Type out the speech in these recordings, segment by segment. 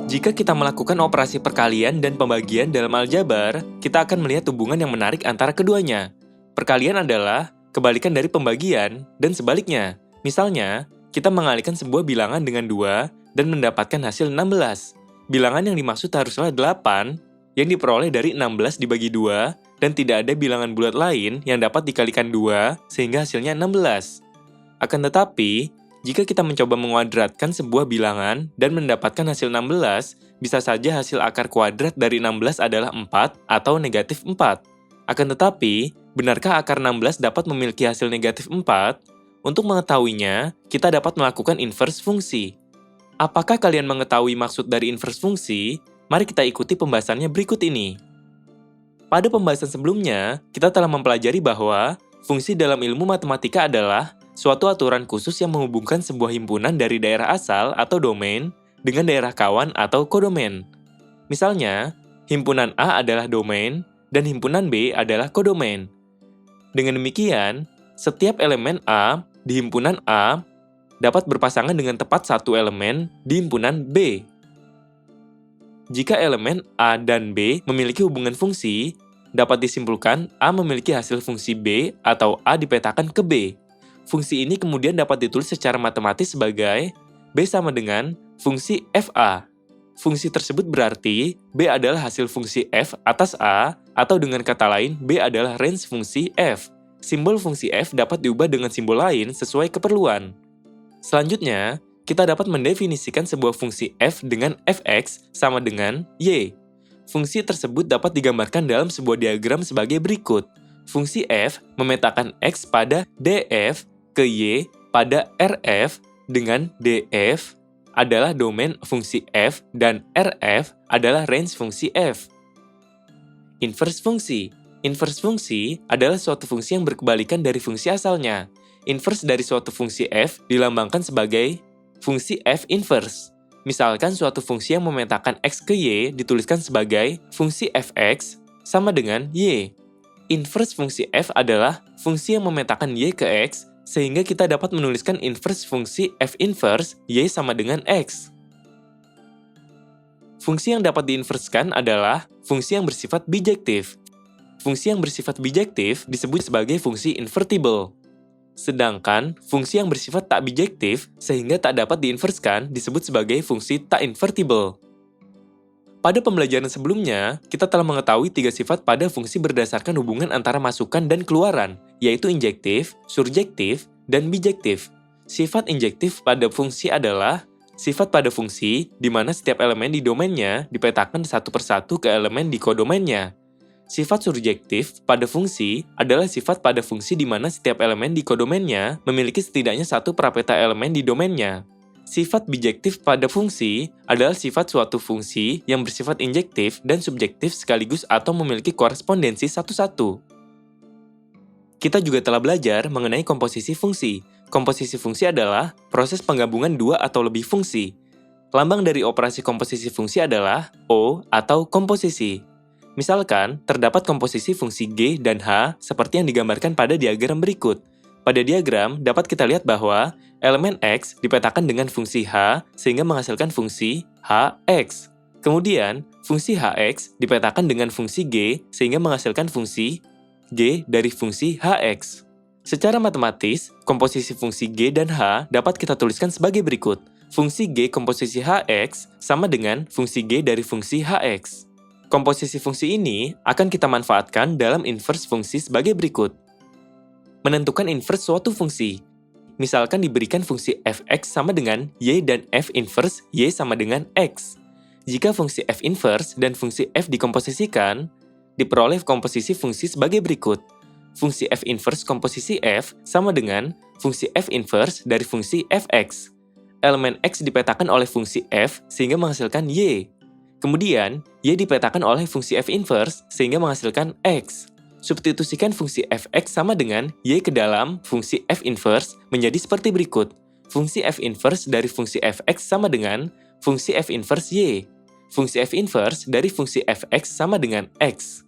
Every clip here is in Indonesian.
Jika kita melakukan operasi perkalian dan pembagian dalam aljabar, kita akan melihat hubungan yang menarik antara keduanya. Perkalian adalah kebalikan dari pembagian dan sebaliknya. Misalnya, kita mengalihkan sebuah bilangan dengan 2 dan mendapatkan hasil 16. Bilangan yang dimaksud haruslah 8 yang diperoleh dari 16 dibagi 2 dan tidak ada bilangan bulat lain yang dapat dikalikan 2 sehingga hasilnya 16. Akan tetapi, jika kita mencoba menguadratkan sebuah bilangan dan mendapatkan hasil 16, bisa saja hasil akar kuadrat dari 16 adalah 4 atau negatif 4. Akan tetapi, benarkah akar 16 dapat memiliki hasil negatif 4? Untuk mengetahuinya, kita dapat melakukan inverse fungsi. Apakah kalian mengetahui maksud dari inverse fungsi? Mari kita ikuti pembahasannya berikut ini. Pada pembahasan sebelumnya, kita telah mempelajari bahwa fungsi dalam ilmu matematika adalah suatu aturan khusus yang menghubungkan sebuah himpunan dari daerah asal atau domain dengan daerah kawan atau kodomain. Misalnya, himpunan A adalah domain dan himpunan B adalah kodomain. Dengan demikian, setiap elemen A di himpunan A dapat berpasangan dengan tepat satu elemen di himpunan B. Jika elemen A dan B memiliki hubungan fungsi, dapat disimpulkan A memiliki hasil fungsi B atau A dipetakan ke B. Fungsi ini kemudian dapat ditulis secara matematis sebagai B sama dengan fungsi FA. Fungsi tersebut berarti B adalah hasil fungsi F atas A, atau dengan kata lain, B adalah range fungsi F. Simbol fungsi F dapat diubah dengan simbol lain sesuai keperluan. Selanjutnya, kita dapat mendefinisikan sebuah fungsi F dengan Fx sama dengan Y. Fungsi tersebut dapat digambarkan dalam sebuah diagram sebagai berikut. Fungsi F memetakan X pada DF ke Y pada RF dengan DF adalah domain fungsi F dan RF adalah range fungsi F. Inverse fungsi. Inverse fungsi adalah suatu fungsi yang berkebalikan dari fungsi asalnya. Inverse dari suatu fungsi F dilambangkan sebagai fungsi F inverse. Misalkan suatu fungsi yang memetakan X ke Y dituliskan sebagai fungsi Fx sama dengan Y. Inverse fungsi F adalah fungsi yang memetakan Y ke X, sehingga kita dapat menuliskan inverse fungsi F inverse Y sama dengan X. Fungsi yang dapat diinverskan adalah fungsi yang bersifat bijektif. Fungsi yang bersifat bijektif disebut sebagai fungsi invertible. Sedangkan fungsi yang bersifat tak bijektif sehingga tak dapat diinverskan disebut sebagai fungsi tak invertible. Pada pembelajaran sebelumnya, kita telah mengetahui 3 sifat pada fungsi berdasarkan hubungan antara masukan dan keluaran, yaitu injektif, surjektif, dan bijektif. Sifat injektif pada fungsi adalah sifat pada fungsi di mana setiap elemen di domainnya dipetakan satu persatu ke elemen di kodomainnya. Sifat surjektif pada fungsi adalah sifat pada fungsi di mana setiap elemen di kodomainnya memiliki setidaknya satu prapeta elemen di domainnya. Sifat bijektif pada fungsi adalah sifat suatu fungsi yang bersifat injektif dan subjektif sekaligus atau memiliki korespondensi satu-satu. Kita juga telah belajar mengenai komposisi fungsi. Komposisi fungsi adalah proses penggabungan dua atau lebih fungsi. Lambang dari operasi komposisi fungsi adalah O atau komposisi. Misalkan, terdapat komposisi fungsi G dan H seperti yang digambarkan pada diagram berikut. Pada diagram, dapat kita lihat bahwa elemen X dipetakan dengan fungsi H sehingga menghasilkan fungsi Hx. Kemudian, fungsi Hx dipetakan dengan fungsi G sehingga menghasilkan fungsi G dari fungsi Hx. Secara matematis, komposisi fungsi G dan H dapat kita tuliskan sebagai berikut. Fungsi G komposisi Hx sama dengan fungsi G dari fungsi Hx. Komposisi fungsi ini akan kita manfaatkan dalam inverse fungsi sebagai berikut. Menentukan inverse suatu fungsi. Misalkan diberikan fungsi fx sama dengan y dan f inverse y sama dengan x. Jika fungsi f inverse dan fungsi f dikomposisikan, diperoleh komposisi fungsi sebagai berikut. Fungsi f inverse komposisi f sama dengan fungsi f inverse dari fungsi fx. Elemen x dipetakan oleh fungsi f sehingga menghasilkan y. Kemudian, y dipetakan oleh fungsi f inverse sehingga menghasilkan x. Substitusikan fungsi fx sama dengan y ke dalam fungsi f inverse menjadi seperti berikut. Fungsi f inverse dari fungsi fx sama dengan fungsi f inverse y. Fungsi f inverse dari fungsi fx sama dengan x.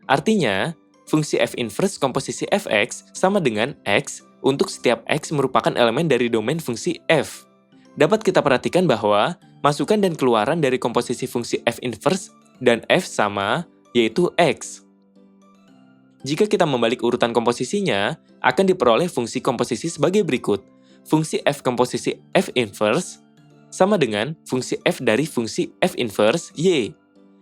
Artinya, fungsi f inverse komposisi fx sama dengan x untuk setiap x merupakan elemen dari domain fungsi f. Dapat kita perhatikan bahwa masukan dan keluaran dari komposisi fungsi f inverse dan f sama, yaitu x. Jika kita membalik urutan komposisinya, akan diperoleh fungsi komposisi sebagai berikut. Fungsi f komposisi f inverse sama dengan fungsi f dari fungsi f inverse y.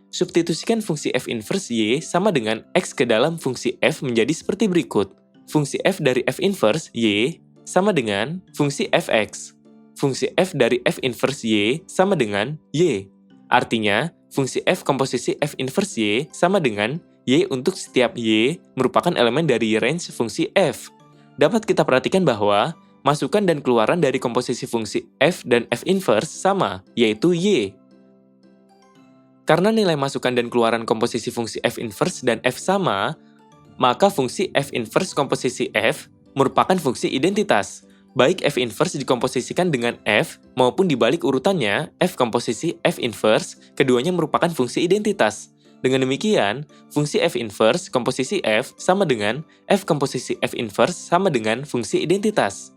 Substitusikan fungsi f inverse y sama dengan x ke dalam fungsi f menjadi seperti berikut. Fungsi f dari f inverse y sama dengan fungsi fx. Fungsi f dari f inverse y sama dengan y. Artinya, fungsi f komposisi f inverse y sama dengan y untuk setiap y merupakan elemen dari range fungsi f. Dapat kita perhatikan bahwa masukan dan keluaran dari komposisi fungsi f dan f inverse sama, yaitu y. Karena nilai masukan dan keluaran komposisi fungsi f inverse dan f sama, maka fungsi f inverse komposisi f merupakan fungsi identitas. Baik f inverse dikomposisikan dengan f maupun dibalik urutannya f komposisi f inverse, keduanya merupakan fungsi identitas. Dengan demikian, fungsi f inverse komposisi f sama dengan f komposisi f inverse sama dengan fungsi identitas.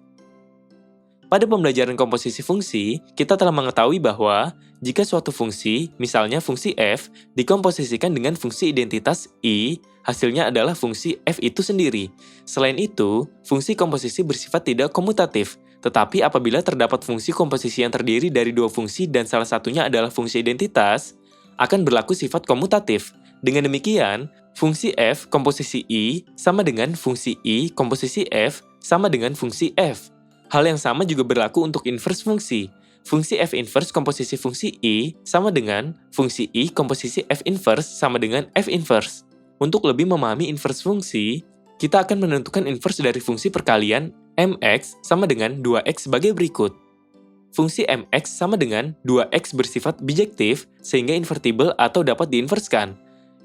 Pada pembelajaran komposisi fungsi, kita telah mengetahui bahwa jika suatu fungsi, misalnya fungsi f, dikomposisikan dengan fungsi identitas i, hasilnya adalah fungsi f itu sendiri. Selain itu, fungsi komposisi bersifat tidak komutatif, tetapi apabila terdapat fungsi komposisi yang terdiri dari dua fungsi dan salah satunya adalah fungsi identitas, akan berlaku sifat komutatif. Dengan demikian, fungsi f komposisi i sama dengan fungsi i komposisi f sama dengan fungsi f. Hal yang sama juga berlaku untuk inverse fungsi. Fungsi f inverse komposisi fungsi i sama dengan fungsi i komposisi f inverse sama dengan f inverse. Untuk lebih memahami inverse fungsi, kita akan menentukan inverse dari fungsi perkalian mx sama dengan 2x sebagai berikut. Fungsi mx sama dengan 2x bersifat bijektif sehingga invertible atau dapat diinverskan.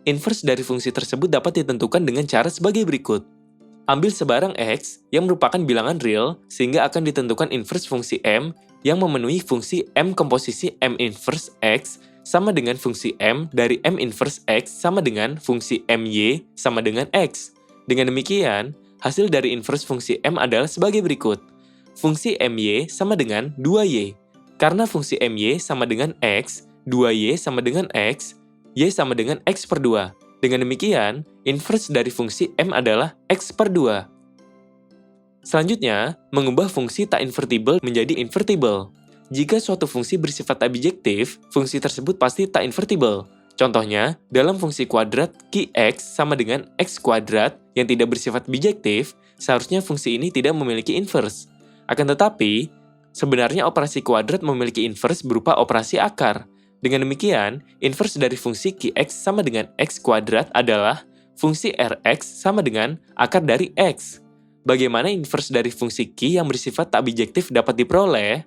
Inverse dari fungsi tersebut dapat ditentukan dengan cara sebagai berikut. Ambil sebarang x yang merupakan bilangan real sehingga akan ditentukan inverse fungsi m yang memenuhi fungsi m komposisi m inverse x sama dengan fungsi m dari m inverse x sama dengan fungsi my sama dengan x. Dengan demikian, hasil dari inverse fungsi m adalah sebagai berikut. Fungsi my sama dengan 2y. Karena fungsi my sama dengan x, 2y sama dengan x, y sama dengan x per 2. Dengan demikian, inverse dari fungsi m adalah x per 2. Selanjutnya, mengubah fungsi tak invertible menjadi invertible. Jika suatu fungsi bersifat tak bijektif, fungsi tersebut pasti tak invertible. Contohnya, dalam fungsi kuadrat qx sama dengan x kuadrat yang tidak bersifat bijektif, seharusnya fungsi ini tidak memiliki inverse. Akan tetapi, sebenarnya operasi kuadrat memiliki inverse berupa operasi akar. Dengan demikian, inverse dari fungsi qx sama dengan x kuadrat adalah fungsi rx sama dengan akar dari x. Bagaimana inverse dari fungsi q yang bersifat tak bijektif dapat diperoleh?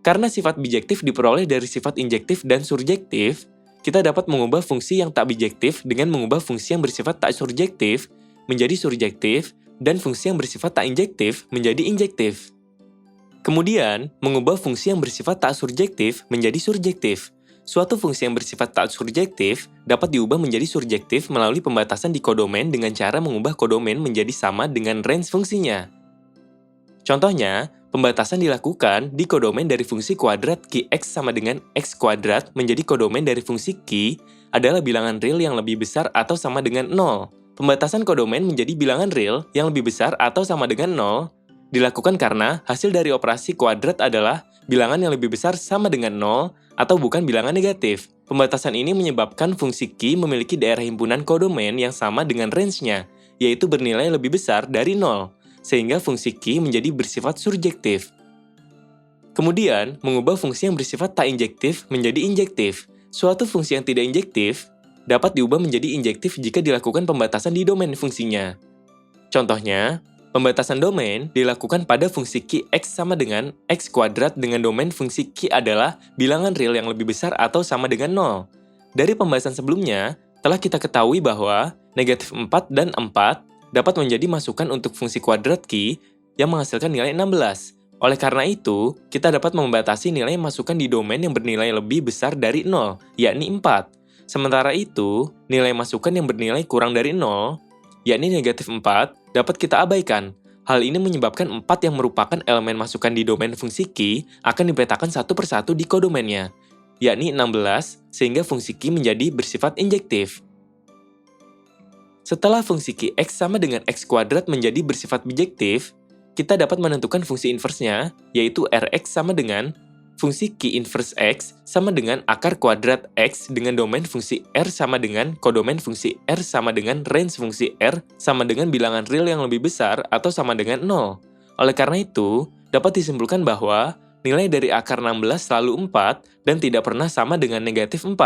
Karena sifat bijektif diperoleh dari sifat injektif dan surjektif, kita dapat mengubah fungsi yang tak bijektif dengan mengubah fungsi yang bersifat tak surjektif menjadi surjektif dan fungsi yang bersifat tak injektif menjadi injektif. Kemudian, mengubah fungsi yang bersifat tak surjektif menjadi surjektif. Suatu fungsi yang bersifat tak surjektif dapat diubah menjadi surjektif melalui pembatasan di kodomain dengan cara mengubah kodomain menjadi sama dengan range fungsinya. Contohnya, pembatasan dilakukan di kodomain dari fungsi kuadrat qx sama dengan x kuadrat menjadi kodomain dari fungsi q adalah bilangan real yang lebih besar atau sama dengan 0. Pembatasan kodomain menjadi bilangan real yang lebih besar atau sama dengan 0 dilakukan karena hasil dari operasi kuadrat adalah bilangan yang lebih besar sama dengan 0 atau bukan bilangan negatif. Pembatasan ini menyebabkan fungsi q memiliki daerah himpunan kodomain yang sama dengan range-nya, yaitu bernilai lebih besar dari 0, sehingga fungsi q menjadi bersifat surjektif. Kemudian, mengubah fungsi yang bersifat tak injektif menjadi injektif. Suatu fungsi yang tidak injektif dapat diubah menjadi injektif jika dilakukan pembatasan di domain fungsinya. Contohnya, pembatasan domain dilakukan pada fungsi qx sama dengan x kuadrat dengan domain fungsi q adalah bilangan real yang lebih besar atau sama dengan 0. Dari pembahasan sebelumnya, telah kita ketahui bahwa negatif 4 dan 4 dapat menjadi masukan untuk fungsi kuadrat q yang menghasilkan nilai 16. Oleh karena itu, kita dapat membatasi nilai masukan di domain yang bernilai lebih besar dari 0, yakni 4. Sementara itu, nilai masukan yang bernilai kurang dari 0, yakni negatif 4, dapat kita abaikan. Hal ini menyebabkan 4 yang merupakan elemen masukan di domain fungsi q akan dipetakan satu persatu di kodomainnya. yakni 16, sehingga fungsi Q menjadi bersifat injektif. Setelah fungsi Qx sama dengan x kuadrat menjadi bersifat bijektif, kita dapat menentukan fungsi inversnya, yaitu Rx sama dengan fungsi Q inverse x sama dengan akar kuadrat x dengan domain fungsi R sama dengan kodomain fungsi R sama dengan range fungsi R sama dengan bilangan real yang lebih besar atau sama dengan 0. Oleh karena itu, dapat disimpulkan bahwa nilai dari akar 16 selalu 4 dan tidak pernah sama dengan negatif 4.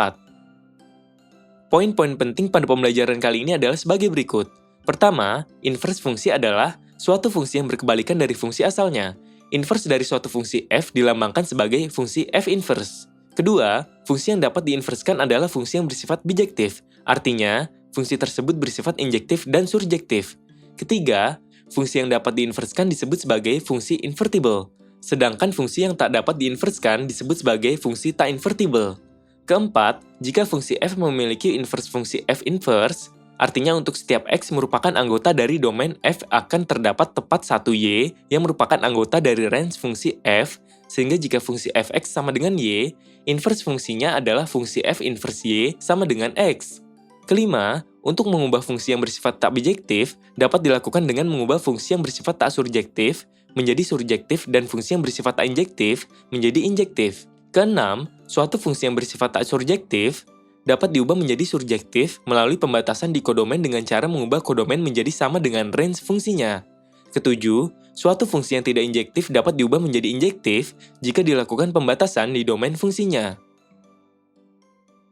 Poin-poin penting pada pembelajaran kali ini adalah sebagai berikut. Pertama, inverse fungsi adalah suatu fungsi yang berkebalikan dari fungsi asalnya. Inverse dari suatu fungsi f dilambangkan sebagai fungsi f inverse. Kedua, fungsi yang dapat diinverskan adalah fungsi yang bersifat bijektif. Artinya, fungsi tersebut bersifat injektif dan surjektif. Ketiga, fungsi yang dapat diinverskan disebut sebagai fungsi invertible. Sedangkan fungsi yang tak dapat diinverskan disebut sebagai fungsi tak invertible. Keempat, jika fungsi f memiliki inverse fungsi f inverse, artinya untuk setiap x merupakan anggota dari domain f akan terdapat tepat satu y yang merupakan anggota dari range fungsi f, sehingga jika fungsi fx sama dengan y, inverse fungsinya adalah fungsi f inverse y sama dengan x. Kelima, untuk mengubah fungsi yang bersifat tak bijektif, dapat dilakukan dengan mengubah fungsi yang bersifat tak surjektif menjadi surjektif dan fungsi yang bersifat tak injektif menjadi injektif. Keenam, suatu fungsi yang bersifat tak surjektif dapat diubah menjadi surjektif melalui pembatasan di kodomain dengan cara mengubah kodomain menjadi sama dengan range fungsinya. Ketujuh, suatu fungsi yang tidak injektif dapat diubah menjadi injektif jika dilakukan pembatasan di domain fungsinya.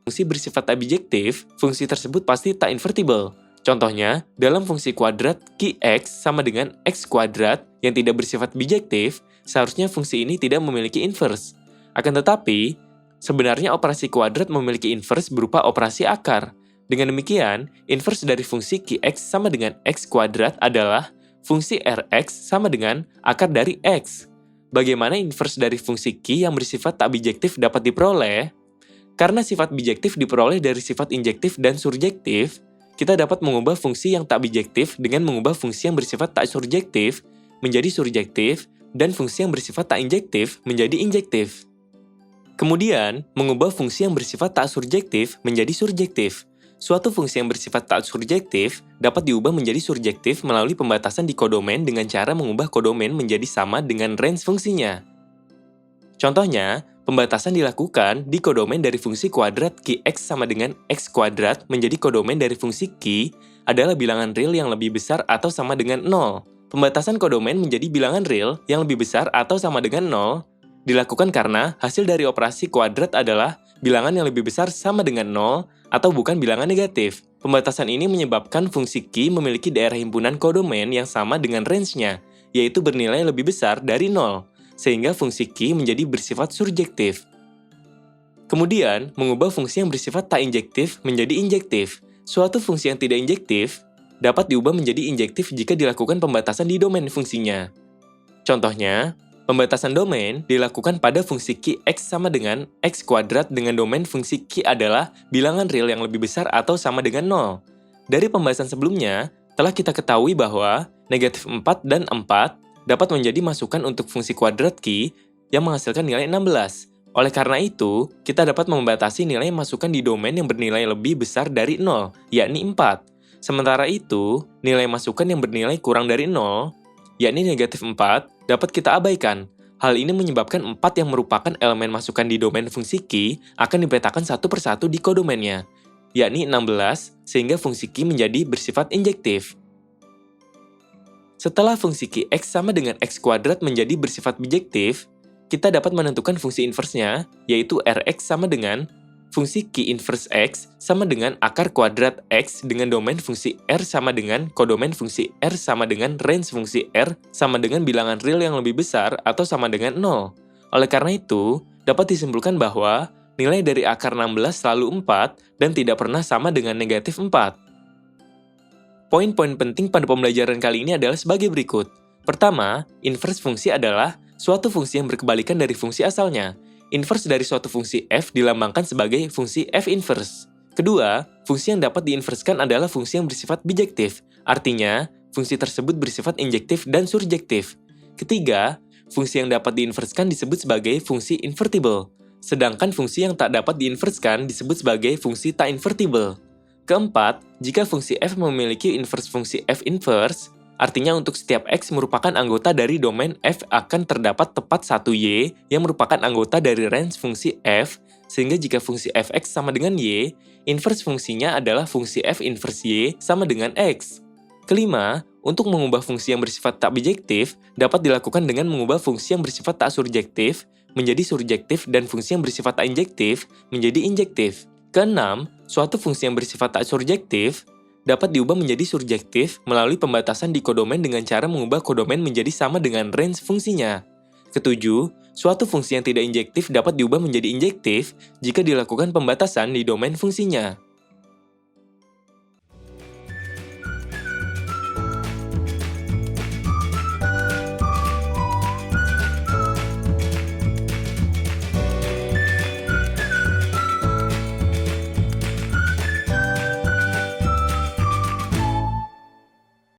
Fungsi bersifat tak bijektif, fungsi tersebut pasti tak invertible. Contohnya, dalam fungsi kuadrat Qx sama dengan x kuadrat yang tidak bersifat bijektif, seharusnya fungsi ini tidak memiliki inverse. Akan tetapi, sebenarnya operasi kuadrat memiliki inverse berupa operasi akar. Dengan demikian, inverse dari fungsi Qx sama dengan x kuadrat adalah fungsi Rx sama dengan akar dari x. Bagaimana inverse dari fungsi Q yang bersifat tak bijektif dapat diperoleh? Karena sifat bijektif diperoleh dari sifat injektif dan surjektif, kita dapat mengubah fungsi yang tak bijektif dengan mengubah fungsi yang bersifat tak surjektif menjadi surjektif dan fungsi yang bersifat tak injektif menjadi injektif. Kemudian, mengubah fungsi yang bersifat tak surjektif menjadi surjektif. Suatu fungsi yang bersifat tak surjektif dapat diubah menjadi surjektif melalui pembatasan di kodomain dengan cara mengubah kodomain menjadi sama dengan range fungsinya. Contohnya, pembatasan dilakukan di kodomain dari fungsi kuadrat Qx sama dengan x kuadrat menjadi kodomain dari fungsi Q adalah bilangan real yang lebih besar atau sama dengan 0. Pembatasan kodomain menjadi bilangan real yang lebih besar atau sama dengan 0 dilakukan karena hasil dari operasi kuadrat adalah bilangan yang lebih besar sama dengan 0 atau bukan bilangan negatif. Pembatasan ini menyebabkan fungsi Q memiliki daerah himpunan kodomain yang sama dengan range-nya, yaitu bernilai lebih besar dari 0, sehingga fungsi Q menjadi bersifat surjektif. Kemudian, mengubah fungsi yang bersifat tak injektif menjadi injektif. Suatu fungsi yang tidak injektif dapat diubah menjadi injektif jika dilakukan pembatasan di domain fungsinya. Contohnya, pembatasan domain dilakukan pada fungsi Qx sama dengan x kuadrat dengan domain fungsi Q adalah bilangan real yang lebih besar atau sama dengan 0. Dari pembahasan sebelumnya, telah kita ketahui bahwa negatif 4 dan 4 dapat menjadi masukan untuk fungsi kuadrat Q yang menghasilkan nilai 16. Oleh karena itu, kita dapat membatasi nilai masukan di domain yang bernilai lebih besar dari 0, yakni 4. Sementara itu, nilai masukan yang bernilai kurang dari 0, yakni negatif 4, dapat kita abaikan. Hal ini menyebabkan 4 yang merupakan elemen masukan di domain fungsi Q akan dipetakan satu persatu di kodomainnya, yakni 16, sehingga fungsi Q menjadi bersifat injektif. Setelah fungsi Qx sama dengan x kuadrat menjadi bersifat bijektif, kita dapat menentukan fungsi inversnya, yaitu Rx sama dengan fungsi Q inverse x sama dengan akar kuadrat x dengan domain fungsi R sama dengan kodomain fungsi R sama dengan range fungsi R sama dengan bilangan real yang lebih besar atau sama dengan 0. Oleh karena itu, dapat disimpulkan bahwa nilai dari akar 16 selalu 4 dan tidak pernah sama dengan negatif 4. Poin-poin penting pada pembelajaran kali ini adalah sebagai berikut. Pertama, inverse fungsi adalah suatu fungsi yang berkebalikan dari fungsi asalnya. Inverse dari suatu fungsi f dilambangkan sebagai fungsi f inverse. Kedua, fungsi yang dapat diinverskan adalah fungsi yang bersifat bijektif. Artinya, fungsi tersebut bersifat injektif dan surjektif. Ketiga, fungsi yang dapat diinverskan disebut sebagai fungsi invertible. Sedangkan fungsi yang tak dapat diinverskan disebut sebagai fungsi tak invertible. Keempat, jika fungsi f memiliki inverse fungsi f inverse, artinya untuk setiap x merupakan anggota dari domain f akan terdapat tepat satu y yang merupakan anggota dari range fungsi f, sehingga jika fungsi fx sama dengan y, inverse fungsinya adalah fungsi f inverse y sama dengan x. Kelima, untuk mengubah fungsi yang bersifat tak bijektif dapat dilakukan dengan mengubah fungsi yang bersifat tak surjektif menjadi surjektif dan fungsi yang bersifat tak injektif menjadi injektif. Keenam, suatu fungsi yang bersifat tak surjektif dapat diubah menjadi surjektif melalui pembatasan di kodomain dengan cara mengubah kodomain menjadi sama dengan range fungsinya. Ketujuh, suatu fungsi yang tidak injektif dapat diubah menjadi injektif jika dilakukan pembatasan di domain fungsinya.